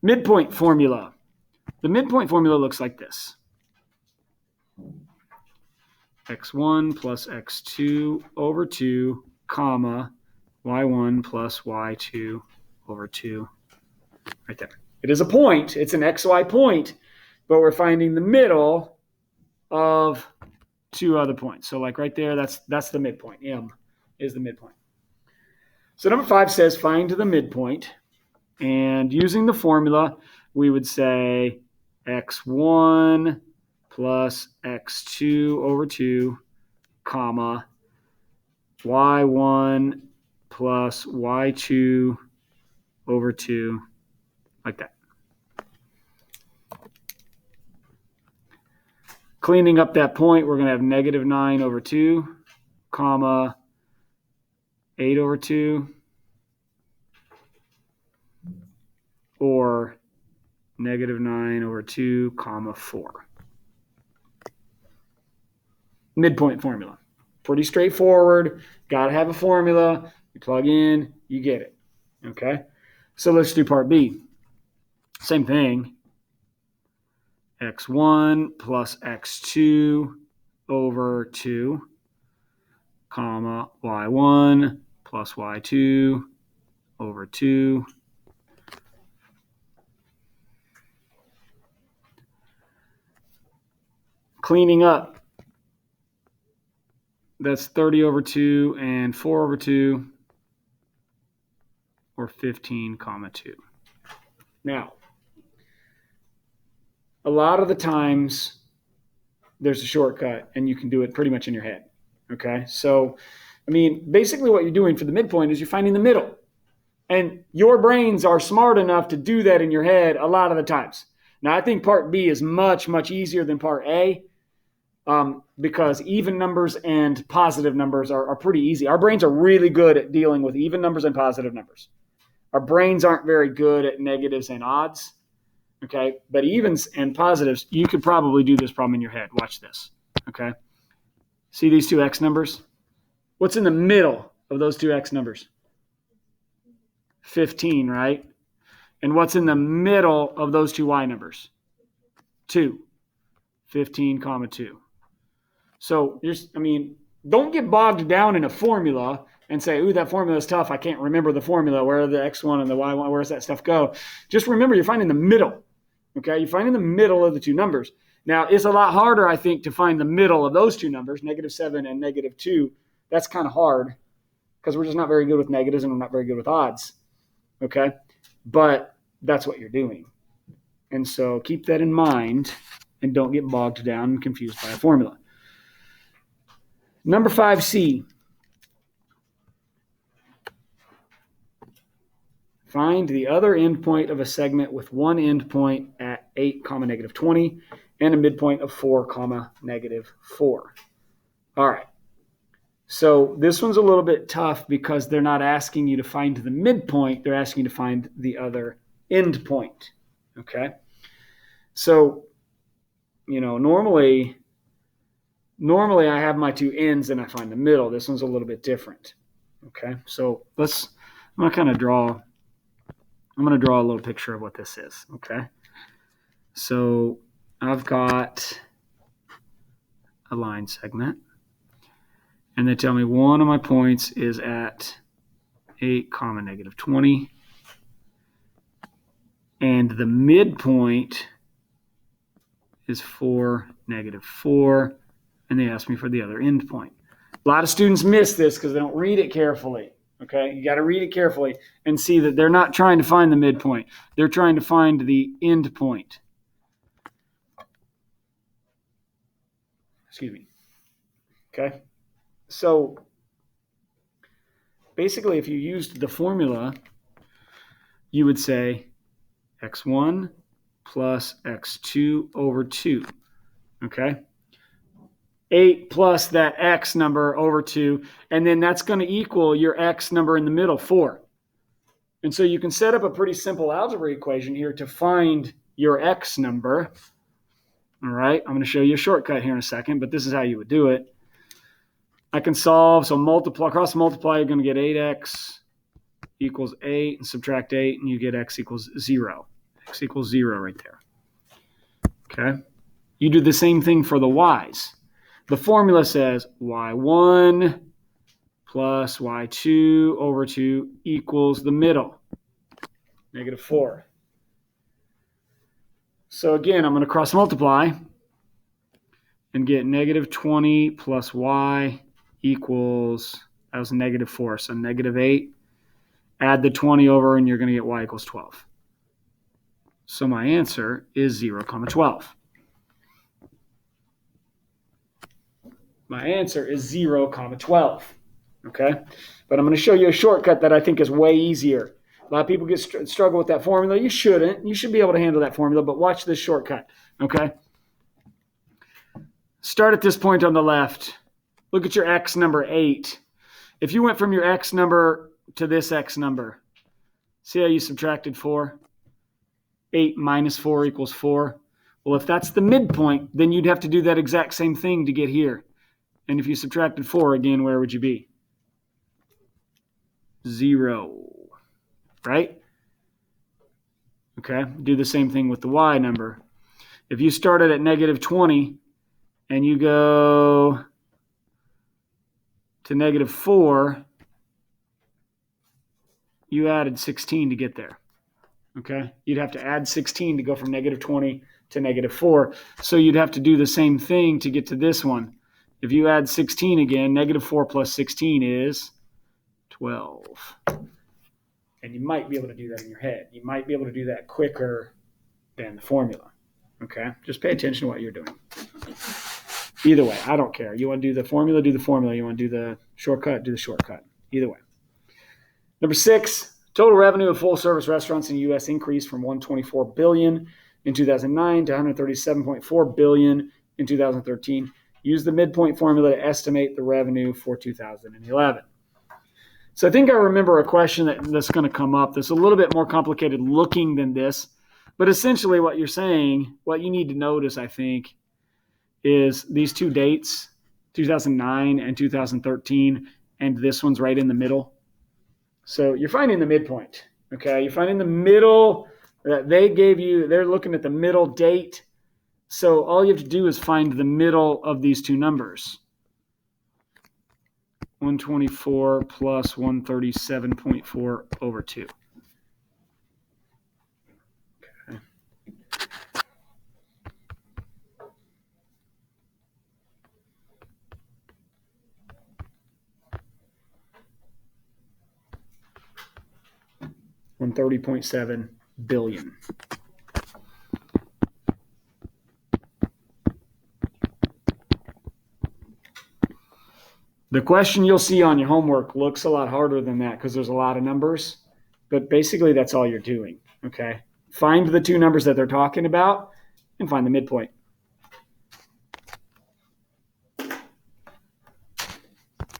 Midpoint formula. The midpoint formula looks like this. x1 plus x2 over 2, comma, y1 plus y2 over 2. Right there. It is a point. It's an xy point, but we're finding the middle of two other points. So like right there, that's the midpoint. M is the midpoint. So number 5 says find the midpoint. And using the formula, we would say x1 plus x2 over 2, comma, y1 plus y2 over 2, like that. Cleaning up that point, we're going to have negative 9 over 2, comma, 8 over 2, or negative 9 over 2, comma, 4. Midpoint formula. Pretty straightforward. Got to have a formula. You plug in, you get it. Okay? So let's do part B. Same thing. x1 plus x2 over 2, comma, y1 plus y2 over 2. Cleaning up, that's 30 over 2 and 4 over 2, or 15, comma 2. Now, a lot of the times there's a shortcut and you can do it pretty much in your head. Okay? So, I mean, basically what you're doing for the midpoint is you're finding the middle. And your brains are smart enough to do that in your head a lot of the times. Now, I think part B is much, much easier than part A because even numbers and positive numbers are pretty easy. Our brains are really good at dealing with even numbers and positive numbers. Our brains aren't very good at negatives and odds. Okay, but evens and positives, you could probably do this problem in your head. Watch this. Okay, see these two x numbers? What's in the middle of those two x numbers? 15, right? And what's in the middle of those two y numbers? 2. 15, comma 2. So, don't get bogged down in a formula and say, ooh, that formula is tough. I can't remember the formula. Where are the x1 and the y1? Where does that stuff go? Just remember, you're finding the middle. Okay, you're finding the middle of the two numbers. Now, it's a lot harder, I think, to find the middle of those two numbers, negative 7 and negative 2. That's kind of hard because we're just not very good with negatives and we're not very good with odds. Okay, but that's what you're doing. And so keep that in mind and don't get bogged down and confused by a formula. Number 5C. Find the other endpoint of a segment with one endpoint at 8, negative 20 and a midpoint of 4, negative 4. All right. So this one's a little bit tough because they're not asking you to find the midpoint. They're asking you to find the other endpoint. Okay. So, normally I have my two ends and I find the middle. This one's a little bit different. Okay. So I'm going to draw a little picture of what this is, okay? So I've got a line segment, and they tell me one of my points is at 8, negative 20, and the midpoint is 4, negative 4, and they ask me for the other endpoint. A lot of students miss this because they don't read it carefully. Okay, you got to read it carefully and see that they're not trying to find the midpoint. They're trying to find the end point. Excuse me. Okay, so basically if you used the formula, you would say x1 plus x2 over 2. Okay, 8 plus that x number over 2, and then that's going to equal your x number in the middle, 4. And so you can set up a pretty simple algebra equation here to find your x number. All right, I'm going to show you a shortcut here in a second, but this is how you would do it. I can solve, so cross multiply, you're going to get 8x equals 8, and subtract 8, and you get x equals 0. x equals 0 right there. Okay? You do the same thing for the y's. The formula says y1 plus y2 over 2 equals the middle, -4. So again, I'm going to cross multiply and get -20 plus y equals, that was -4, so -8. Add the 20 over and you're going to get y equals 12. So my answer is 0, 12. My answer is 0, 12. Okay? But I'm going to show you a shortcut that I think is way easier. A lot of people struggle with that formula. You shouldn't. You should be able to handle that formula, but watch this shortcut. Okay? Start at this point on the left. Look at your x number 8. If you went from your x number to this x number, see how you subtracted 4? 8 minus 4 equals 4. Well, if that's the midpoint, then you'd have to do that exact same thing to get here. And if you subtracted 4 again, where would you be? 0. Right? Okay, do the same thing with the y number. If you started at -20 and you go to -4, you added 16 to get there. Okay, you'd have to add 16 to go from -20 to -4. So you'd have to do the same thing to get to this one. If you add 16 again, -4 plus 16 is 12. And you might be able to do that in your head. You might be able to do that quicker than the formula. Okay? Just pay attention to what you're doing. Either way, I don't care. You want to do the formula, do the formula. You want to do the shortcut, do the shortcut. Either way. Number 6, total revenue of full-service restaurants in the U.S. increased from $124 billion in 2009 to $137.4 billion in 2013. Use the midpoint formula to estimate the revenue for 2011. So I think I remember a question that's going to come up that's a little bit more complicated looking than this. But essentially what you're saying, what you need to notice, I think, is these two dates, 2009 and 2013, and this one's right in the middle. So you're finding the midpoint, okay? You're finding the middle that they gave you. They're looking at the middle date. So all you have to do is find the middle of these two numbers. 124 plus 137.4 over 2. Okay. $130.7 billion. The question you'll see on your homework looks a lot harder than that because there's a lot of numbers, but basically that's all you're doing, okay? Find the two numbers that they're talking about and find the midpoint.